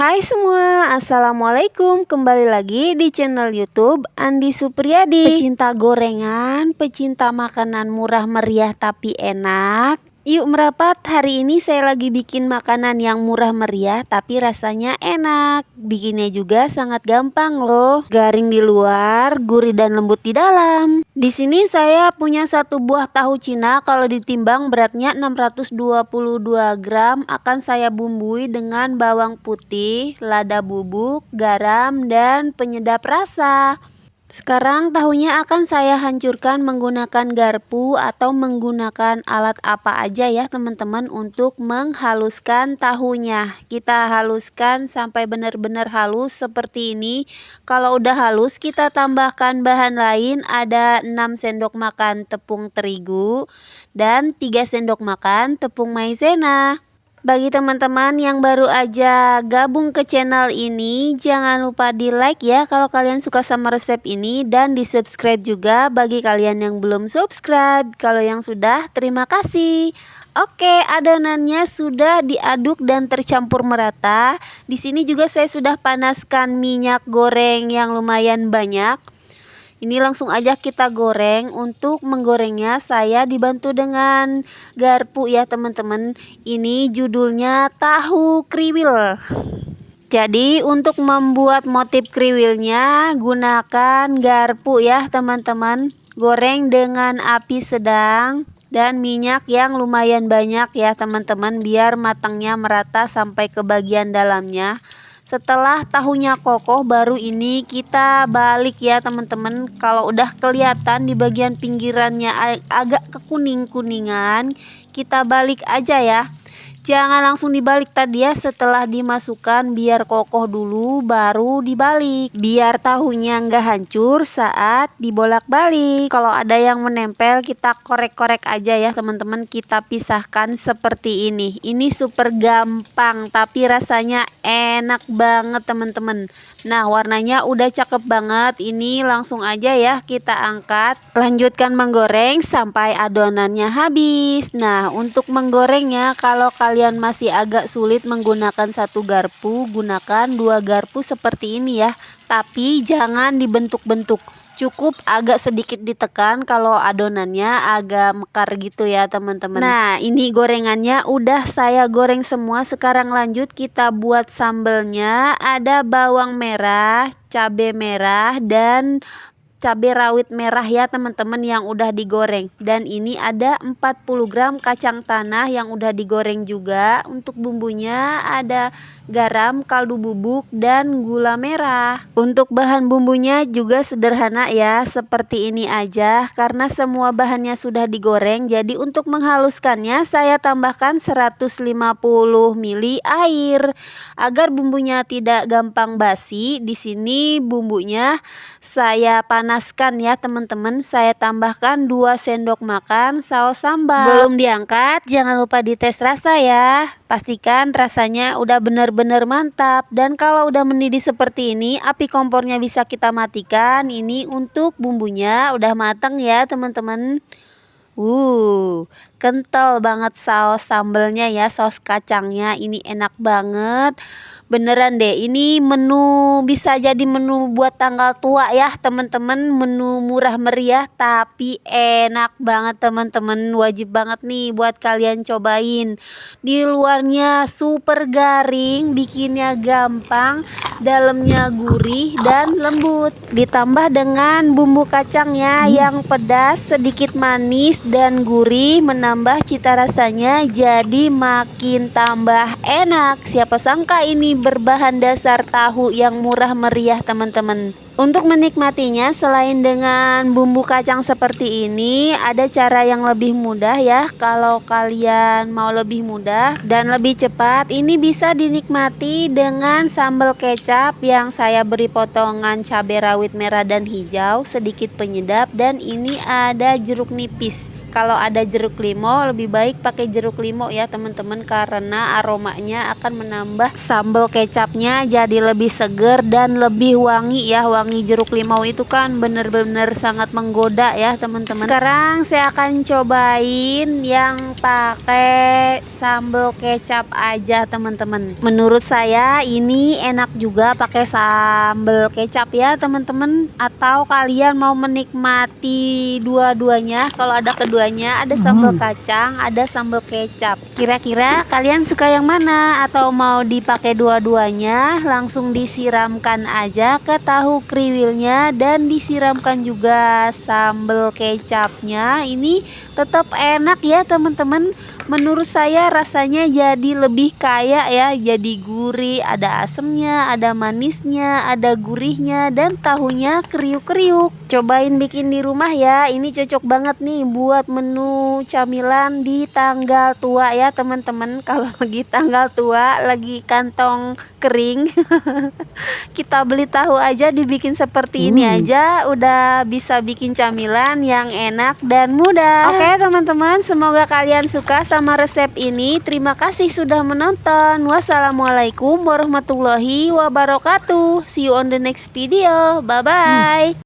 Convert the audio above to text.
Hai semua, Assalamualaikum. Kembali lagi di channel YouTube Andi Supriyadi. Pecinta gorengan, pecinta makanan murah meriah tapi enak. Yuk merapat, hari ini saya lagi bikin makanan yang murah meriah tapi rasanya enak. Bikinnya juga sangat gampang loh. Garing di luar, gurih dan lembut di dalam. Di sini saya punya satu buah tahu Cina, kalau ditimbang beratnya 622 gram. Akan saya bumbui dengan bawang putih, lada bubuk, garam, dan penyedap rasa. Sekarang tahunya akan saya hancurkan menggunakan garpu atau menggunakan alat apa aja ya teman-teman untuk menghaluskan tahunya. Kita haluskan sampai benar-benar halus seperti ini. Kalau udah halus kita tambahkan bahan lain, ada 6 sendok makan tepung terigu dan 3 sendok makan tepung maizena. Bagi teman-teman yang baru aja gabung ke channel ini, jangan lupa di like ya kalau kalian suka sama resep ini, dan di subscribe juga bagi kalian yang belum subscribe. Kalau yang sudah, terima kasih. Oke, adonannya sudah diaduk dan tercampur merata. Di sini juga saya sudah panaskan minyak goreng yang lumayan banyak. Ini langsung aja kita goreng. Untuk menggorengnya saya dibantu dengan garpu ya teman-teman. Ini judulnya tahu kriwil. Jadi untuk membuat motif kriwilnya gunakan garpu ya teman-teman. Goreng dengan api sedang dan minyak yang lumayan banyak ya teman-teman, biar matangnya merata sampai ke bagian dalamnya. Setelah tahunya kokoh, baru ini kita balik ya teman-teman. Kalau udah kelihatan di bagian pinggirannya agak kekuning-kuningan, kita balik aja ya. Jangan langsung dibalik tadi ya, setelah dimasukkan biar kokoh dulu baru dibalik, biar tahunya nggak hancur saat dibolak-balik. Kalau ada yang menempel kita korek-korek aja ya teman-teman, kita pisahkan seperti ini. Ini super gampang tapi rasanya enak banget teman-teman. Nah, warnanya udah cakep banget. Ini langsung aja ya kita angkat, lanjutkan menggoreng sampai adonannya habis. Nah, untuk menggorengnya kalau kalian masih agak sulit menggunakan satu garpu, gunakan 2 garpu seperti ini ya. Tapi jangan dibentuk-bentuk, cukup agak sedikit ditekan kalau adonannya agak mekar gitu ya teman-teman. Nah, ini gorengannya udah saya goreng semua. Sekarang lanjut kita buat sambelnya. Ada bawang merah, cabai merah, dan cabai rawit merah ya teman-teman yang udah digoreng. Dan ini ada 40 gram kacang tanah yang udah digoreng juga. Untuk bumbunya ada garam, kaldu bubuk, dan gula merah. Untuk bahan bumbunya juga sederhana ya, seperti ini aja karena semua bahannya sudah digoreng. Jadi untuk menghaluskannya saya tambahkan 150 ml air agar bumbunya tidak gampang basi. Di sini bumbunya saya panaskan ya teman-teman. Saya tambahkan 2 sendok makan saus sambal. Belum diangkat, jangan lupa dites rasa ya. Pastikan rasanya udah benar-benar mantap. Dan kalau udah mendidih seperti ini, api kompornya bisa kita matikan. Ini untuk bumbunya udah matang ya teman-teman. Kental banget saus sambalnya ya, saus kacangnya ini enak banget. Beneran deh, ini menu bisa jadi menu buat tanggal tua ya teman-teman. Menu murah meriah tapi enak banget teman-teman. Wajib banget nih buat kalian cobain. Di luarnya super garing, bikinnya gampang, dalamnya gurih dan lembut. Ditambah dengan bumbu kacangnya yang pedas, sedikit manis dan gurih, menambah cita rasanya jadi makin tambah enak. Siapa sangka ini berbahan dasar tahu yang murah meriah teman-teman. Untuk menikmatinya selain dengan bumbu kacang seperti ini, ada cara yang lebih mudah ya. Kalau kalian mau lebih mudah dan lebih cepat, ini bisa dinikmati dengan sambal kecap yang saya beri potongan cabai rawit merah dan hijau, sedikit penyedap, dan ini ada jeruk nipis. Kalau ada jeruk limau lebih baik pakai jeruk limau ya teman-teman, karena aromanya akan menambah sambal kecapnya jadi lebih seger dan lebih wangi ya. Wangi jeruk limau itu kan bener-bener sangat menggoda ya teman-teman. Sekarang saya akan cobain yang pakai sambal kecap aja teman-teman. Menurut saya ini enak juga pakai sambal kecap ya teman-teman. Atau kalian mau menikmati dua-duanya, kalau ada keduanya, ada sambal kacang, ada sambal kecap. Kira-kira kalian suka yang mana? Atau mau dipakai dua-duanya? Langsung disiramkan aja ke tahu kriwilnya dan disiramkan juga sambal kecapnya. Ini tetap enak ya teman-teman. Menurut saya rasanya jadi lebih kaya ya, jadi gurih, ada asemnya, ada manisnya, ada gurihnya, dan tahunya kriuk-kriuk. Cobain bikin di rumah ya, ini cocok banget nih buat menu camilan di tanggal tua ya teman-teman. Kalau lagi tanggal tua, lagi kantong kering kita beli tahu aja, dibikin seperti ini aja udah bisa bikin camilan yang enak dan mudah. Oke teman-teman, semoga kalian suka sama resep ini. Terima kasih sudah menonton. Wassalamualaikum warahmatullahi wabarakatuh. See you on the next video. Bye bye.